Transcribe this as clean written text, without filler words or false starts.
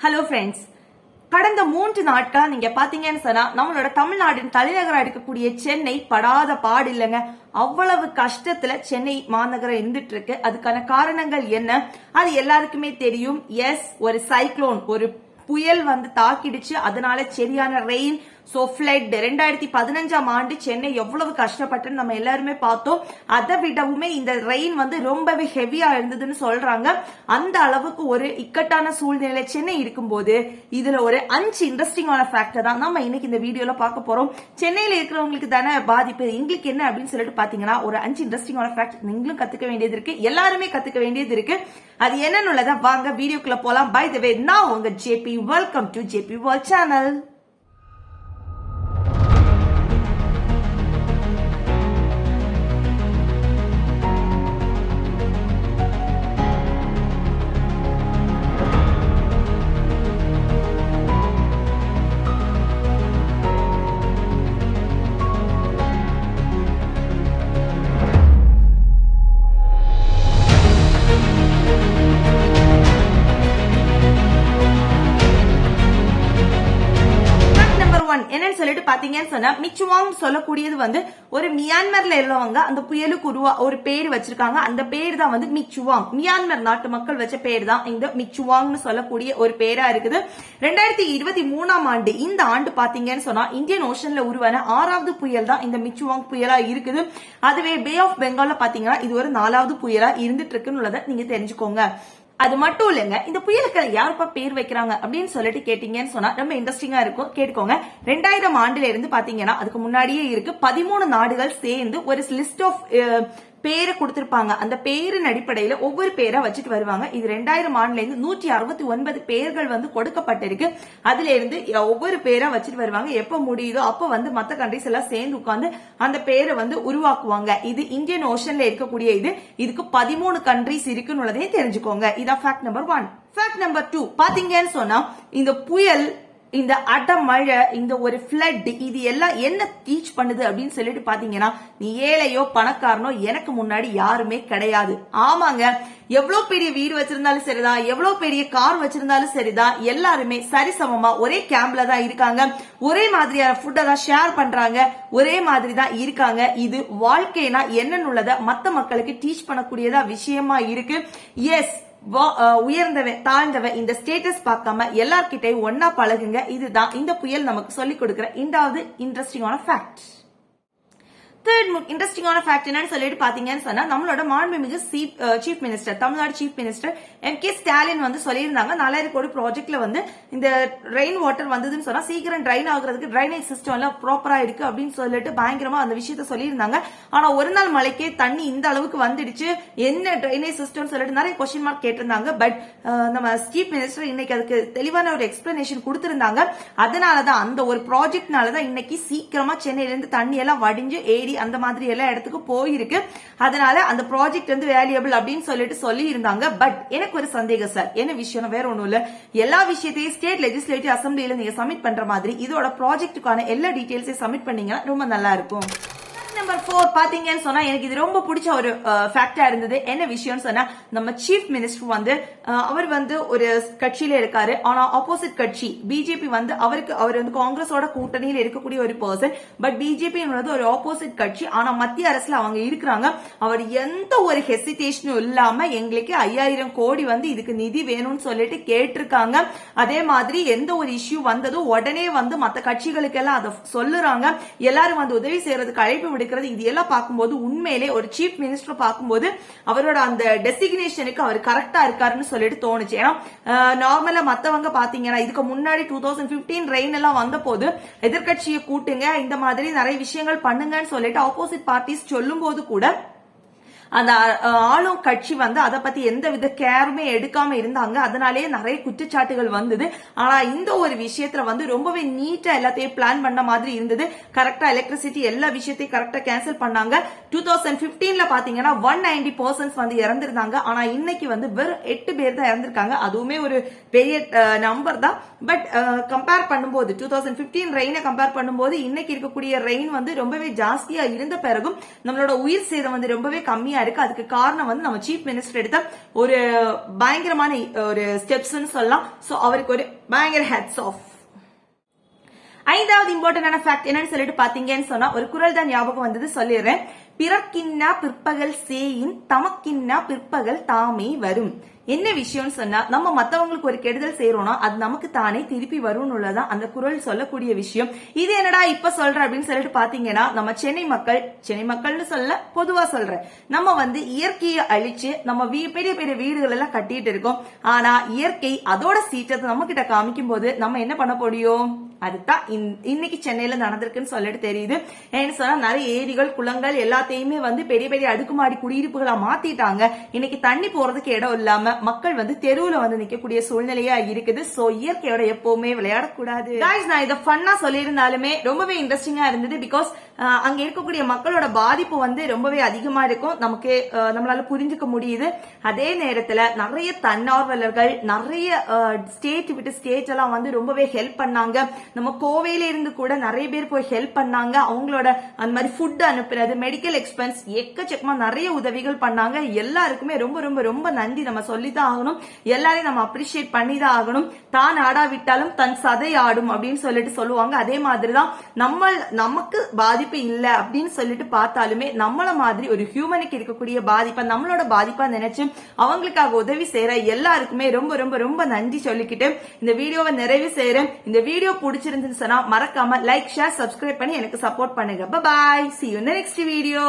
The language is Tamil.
ஹலோ ஃப்ரெண்ட்ஸ், கடந்த 3 நாட்களா நீங்க பாத்தீங்கன்னு சொன்னா நம்மளோட தமிழ்நாட்டின் தலைநகரா இருக்கக்கூடிய சென்னை படாத பாடு இல்லைங்க. அவ்வளவு கஷ்டத்துல சென்னை மாநகரம் இருந்துட்டு இருக்கு. அதுக்கான காரணங்கள் என்ன அது எல்லாருக்குமே தெரியும். எஸ், ஒரு சைக்ளோன், ஒரு புயல் வந்து தாக்கிடுச்சு. அதனால சரியான ரெயின், சோ ஃபிளட். 2015ஆம் ஆண்டு சென்னை எவ்வளவு கஷ்டப்பட்டுன்னு நம்ம எல்லாருமே பார்த்தோம். அதை விடவுமே இந்த ரெயின் வந்து ரொம்பவே ஹெவியா இருந்ததுன்னு சொல்றாங்க. அந்த அளவுக்கு ஒரு இக்கட்டான சூழ்நிலை சென்னை இருக்கும்போது இதுல ஒரு 5 இன்ட்ரெஸ்டிங்கான ஃபேக்டர் தான் நம்ம இன்னைக்கு இந்த வீடியோல பார்க்க போறோம். சென்னையில இருக்கிறவங்களுக்கு தானே பாதிப்பு, எங்களுக்கு என்ன அப்படின்னு சொல்லிட்டு பாத்தீங்கன்னா ஒரு 5 இன்ட்ரெஸ்டிங்கான ஃபேக்ட் நீங்களும் கத்துக்க வேண்டியது இருக்கு, எல்லாருமே கத்துக்க வேண்டியது இருக்கு. அது என்னன்னு வாங்க வீடியோக்குள்ள போலாம். பை தி வே, நான் உங்க JP. Welcome to JP world channel. என்னன்னு சொல்லிட்டு பாத்தீங்கன்னு சொன்னா, மிச்சுவாங் சொல்லக்கூடியது வந்து ஒரு மியான்மர்ல உள்ளவங்க அந்த புயலுக்கு ஒரு பேர் வச்சிருக்காங்க. அந்த பேர் தான் வந்து மிச்சுவாங். மியான்மர் நாட்டு மக்கள் வச்ச பேர் தான் இந்த மிச்சுவாங்னு சொல்லக்கூடிய ஒரு பேரா இருக்குது. 2023ஆம் ஆண்டு இந்த ஆண்டு பாத்தீங்கன்னு சொன்னா இந்தியன் ஓஷன்ல உருவான 6வது புயல் தான் இந்த மிச்சுவாங் புயலா இருக்குது. அதுவே பே ஆஃப் பெங்கால்ல பாத்தீங்கன்னா இது ஒரு 4வது புயலா இருந்துட்டு இருக்குன்னு நீங்க தெரிஞ்சுக்கோங்க. அது மட்டும் இல்லைங்க, இந்த புயலுக்கு யாருப்பா பேர் வைக்கிறாங்க அப்படின்னு சொல்லிட்டு கேட்டீங்கன்னு சொன்னா ரொம்ப இன்ட்ரெஸ்டிங்கா இருக்கும். கேட்டுக்கோங்க. 2000 ஆண்டுல இருந்து பாத்தீங்கன்னா அதுக்கு முன்னாடியே இருக்கு 13 நாடுகள் சேர்ந்து ஒரு லிஸ்ட் ஆஃப் பேரை கொடுத்திருப்பாங்க. அந்த பேரின் அடிப்படையில ஒவ்வொரு பேரா வச்சுட்டு வருவாங்க. இது 2000 ஆண்டுல இருந்து 169 பேர்கள் வந்து கொடுக்கப்பட்டிருக்கு. அதுல இருந்து ஒவ்வொரு பேரா வச்சுட்டு வருவாங்க. எப்ப முடியுதோ அப்ப வந்து மத்த கண்ட்ரிஸ் எல்லாம் சேர்ந்து உட்கார்ந்து அந்த பேரை வந்து உருவாக்குவாங்க. இது இந்தியன் ஓஷன்ல இருக்கக்கூடிய இதுக்கு 13 கண்ட்ரிஸ் இருக்குன்னு தெரிஞ்சுக்கோங்க. இதான் ஃபேக்ட் நம்பர் 1. ஃபேக்ட் நம்பர் 2 பாத்தீங்கன்னு சொன்னா, இந்த புயல், இந்த அடமழை, இந்த ஒரு ஃபிளட், இது எல்லாம் என்ன டீச் பண்ணுது அப்படின்னு சொல்லிட்டு பாத்தீங்கன்னா, நீ ஏழையோ பணக்காரனோ எனக்கு முன்னாடி யாருமே கிடையாது. ஆமாங்க, எவ்வளவு பெரிய வீடு வச்சிருந்தாலும் சரிதான், எவ்வளவு பெரிய கார் வச்சிருந்தாலும் சரிதான், எல்லாருமே சரிசமமா ஒரே கேம்ப்ல தான் இருக்காங்க. ஒரே மாதிரியான ஃபுட்டை தான் ஷேர் பண்றாங்க, ஒரே மாதிரி தான் இருக்காங்க. இது வாழ்க்கைனா என்னன்னு மத்த மக்களுக்கு டீச் பண்ணக்கூடியதா விஷயமா இருக்கு. எஸ், உயர்ந்தவன் தாழ்ந்தவன் இந்த ஸ்டேட்டஸ் பார்க்காம எல்லார்கிட்டையும் ஒன்னா பழகுங்க. இதுதான் இந்த புயல் நமக்கு சொல்லிக் கொடுக்கிற இரண்டாவது இன்ட்ரெஸ்டிங்கான ஃபேக்ட். தேர்ட் இன்ட்ரெஸ்டிங்கான ஃபேக்ட் என்னன்னு சொல்லிட்டு பாத்தீங்கன்னு சொன்னா, நம்மளோட மாண்புமிகு chief minister, Tamil Nadu chief minister M K. Stalin வந்து சொல்லியிருந்தாங்க, 4000 கோடி ப்ராஜெக்ட்ல வந்து இந்த ரெயின் வாட்டர் வந்ததுன்னு சொன்னா சீக்கிரம் ட்ரைன் ஆகுறதுக்கு ட்ரைனேஜ் சிஸ்டம் எல்லாம் ப்ராப்பரா இருக்கு அப்படின்னு சொல்லிட்டு பயங்கரமா அந்த விஷயத்த சொல்லியிருந்தாங்க. ஆனா ஒரு நாள் மழைக்கே தண்ணி இந்த அளவுக்கு வந்துடுச்சு, என்ன ட்ரைனேஜ் சிஸ்டம் சொல்லிட்டு நிறைய கொஸ்டின் மார்க் கேட்டிருந்தாங்க. பட் நம்ம சீஃப் மினிஸ்டர் இன்னைக்கு அதுக்கு தெளிவான ஒரு எக்ஸ்பிளனேஷன் கொடுத்திருந்தாங்க. அதனாலதான் அந்த ஒரு ப்ராஜெக்ட்னாலதான் இன்னைக்கு சீக்கிரமா சென்னையில இருந்து தண்ணி எல்லாம் வடிஞ்சு ஏரி அந்த மாதிரி எல்லா இடத்துக்கு போயிருக்கு. அதனால அந்த ப்ராஜெக்ட் வந்து வேல்யூபிள் அப்படின்னு சொல்லிட்டு சொல்லி இருந்தாங்க. பட் எனக்கு ஒரு சந்தேகம் சார், என்ன விஷயம் வேற ஒண்ணும் இல்ல, எல்லா விஷயத்தையும் ஸ்டேட் லெஜிஸ்லேட்டிவ் அசம்பிளில நீங்க சப்மிட் பண்ற மாதிரி இதோட ப்ராஜெக்டுக்கான எல்லா டீடைல்ஸையும் சப்மிட் பண்ணீங்கன்னா ரொம்ப நல்லா இருக்கும். நம்பர் 4 பாத்தீங்கன்னு சொன்னா, எனக்கு இது ரொம்ப பிடிச்ச ஒரு ஃபேக்டா இருந்தது. என்ன விஷயம் சொன்னா, நம்ம சீஃப் மினிஸ்டர் வந்து அவர் வந்து ஒரு கட்சியில இருக்காரு. ஆனா ஆப்போசிட் கட்சி பிஜேபி வந்து அவர் வந்து காங்கிரஸோட கூட்டணியில் இருக்கக்கூடிய ஒரு பர்சன். பட் பிஜேபி ஒரு ஆப்போசிட் கட்சி. ஆனா மத்திய அரசுல அவங்க இருக்கிறாங்க. அவர் எந்த ஒரு ஹெசிடேஷனும் இல்லாம எங்களுக்கு 5000 கோடி வந்து இதுக்கு நிதி வேணும்னு சொல்லிட்டு கேட்டிருக்காங்க. அதே மாதிரி எந்த ஒரு இஷ்யூ வந்ததும் உடனே வந்து மத்த கட்சிகளுக்கு எல்லாம் அதை சொல்லுறாங்க. எல்லாரும் வந்து உதவி செய்யறதுக்கு அழைப்பு விடுக்கிறது. இது எல்லாம் பார்க்கும்போது உண்மையிலே ஒரு சீஃப் மினிஸ்டர் பார்க்கும்போது அவரோட அந்த டெசிக்னேஷனுக்கு அவர் கரெக்டா இருக்காருன்னு சொல்லிட்டு தோணுச்சு. ஏன்னா நார்மலா மத்தவங்க பாத்தீங்கன்னா இதுக்கு முன்னாடி 2015 ரெயின் எல்லாம் வந்த போது எதிர்கட்சியை கூட்டுங்க, இந்த மாதிரி நிறைய விஷயங்கள் பண்ணுங்கன்னு சொல்லிட்டு ஆப்போசிட் பார்ட்டிஸ் சொல்லும் போது கூட அந்த ஆளும் கட்சி வந்து அதை பத்தி எந்த வித கேருமே எடுக்காம இருந்தாங்க. அதனாலேயே நிறைய குற்றச்சாட்டுகள் வந்தது. ஆனா இந்த ஒரு விஷயத்துல வந்து ரொம்பவே நீட்டா எல்லாத்தையும் பிளான் பண்ண மாதிரி இருந்தது. கரெக்டா எலக்ட்ரிசிட்டி எல்லா விஷயத்தையும் கரெக்டா கேன்சல் பண்ணாங்க. 2015ல பாத்தீங்கன்னா 190 பர்சன்ஸ் வந்து இறந்திருந்தாங்க. ஆனா இன்னைக்கு வந்து வெறும் 8 பேர் தான் இறந்திருக்காங்க. அதுவுமே ஒரு பெரிய நம்பர் தான். பட் கம்பேர் பண்ணும்போது 2015 ரெயினை கம்பேர் பண்ணும்போது இன்னைக்கு இருக்கக்கூடிய ரெயின் வந்து ரொம்பவே ஜாஸ்தியா இருந்த பிறகும் நம்மளோட உயிர் சேதம் வந்து ரொம்பவே கம்மியா இருக்கு. அதுக்கு காரணம் வந்து நம்ம சீஃப் மினிஸ்டர் எடுத்த ஒரு பயங்கரமான ஒரு ஸ்டெப்ஸ் சொல்லலாம். சோ அவருக்கு ஒரு பயங்கர ஹேட்ஸ் ஆஃப். ஐந்தாவது இம்பார்ட்டன்டான ஃபேக்ட் என்னன்னு சொல்லிட்டு பாத்தீங்கன்னு சொன்னா ஒரு குறள் தான் ஞாபகம் வந்தது, சொல்லிடுறேன். பிறர்க்கின்னா பிற்பகல் சேயின் தமக்கின்னா பிற்பகல் தாமே வரும். என்ன விஷயம்னு சொன்னா, நம்ம மத்தவங்களுக்கு ஒரு கெடுதல் செய்யறோம்னா அது நமக்கு தானே திருப்பி வரும்னு உள்ளதான் அந்த குறள் சொல்லக்கூடிய விஷயம். இது என்னடா இப்ப சொல்ற அப்படின்னு சொல்லிட்டு பாத்தீங்கன்னா, நம்ம சென்னை மக்கள்னு சொல்ல பொதுவா சொல்றேன், நம்ம வந்து இயற்கையை அழிச்சு நம்ம பெரிய பெரிய வீடுகள் எல்லாம் கட்டிட்டு இருக்கோம். ஆனா இயற்கை அதோட சீற்றத்தை நம்ம கிட்ட காமிக்கும் போது நம்ம என்ன பண்ண முடியும்? அதுதான் இன்னைக்கு சென்னையில நடந்திருக்குன்னு சொல்லிட்டு தெரியுது. ஏன்னு சொன்னா நிறைய ஏரிகள் குளங்கள் எல்லாத்தையுமே வந்து பெரிய பெரிய அடுக்குமாடி குடியிருப்புகளா மாத்திட்டாங்க. இன்னைக்கு தண்ணி போறதுக்கு இடம் இல்லாம மக்கள் வந்து தெருவுல வந்து நிக்கக்கூடிய சூழ்நிலையா இருக்குது. சோ இயற்கையோட எப்பவுமே விளையாடக்கூடாது. நான் இதை ஃபன்னா சொல்லியிருந்தாலுமே ரொம்பவே இன்ட்ரெஸ்டிங்கா இருந்தது. பிகாஸ் அங்க இருக்கக்கூடிய மக்களோட பாதிப்பு வந்து ரொம்பவே அதிகமா இருக்கும். நமக்கு நம்மளால புரிஞ்சுக்க முடியுது. அதே நேரத்துல நிறைய தன்னார்வலர்கள் நிறைய ஸ்டேட் விட்டு ஸ்டேட் எல்லாம் வந்து ரொம்பவே ஹெல்ப் பண்ணாங்க. நம்ம கோவையில இருந்து கூட நிறைய பேர் போய் ஹெல்ப் பண்ணாங்க. அவங்களோட அந்த மாதிரி ஃபுட் அனுப்புறது, மெடிக்கல் எக்ஸ்பென்ஸ் எக்கச்சக்கமா நிறைய உதவிகள் பண்ணாங்க. எல்லாருக்குமே ரொம்ப ரொம்ப ரொம்ப நன்றி நம்ம சொல்லிதான் ஆகணும். எல்லாரையும் நம்ம அப்ரிஷியேட் பண்ணிதான் ஆகணும். தான் ஆடாவிட்டாலும் தன் சதை ஆடும் அப்படின்னு சொல்லிட்டு சொல்லுவாங்க. அதே மாதிரிதான் நமக்கு பாதிப்பு இல்ல அப்படின்னு சொல்லிட்டு பார்த்தாலுமே நம்மள மாதிரி ஒரு ஹியூமனுக்கு இருக்கக்கூடிய பாதிப்பை நம்மளோட பாதிப்பா நினைச்சு அவங்களுக்காக உதவி செய்யற எல்லாருக்குமே ரொம்ப ரொம்ப ரொம்ப நன்றி சொல்லிக்கிட்டு இந்த வீடியோவை நிறைவு செய்யறேன். இந்த வீடியோ பிடிச்சிருந்துன்னு சொன்னா மறக்காம லைக், ஷேர், சப்ஸ்கிரைப் பண்ணி எனக்கு சப்போர்ட் பண்ணுங்க. Bye, see you in the next video.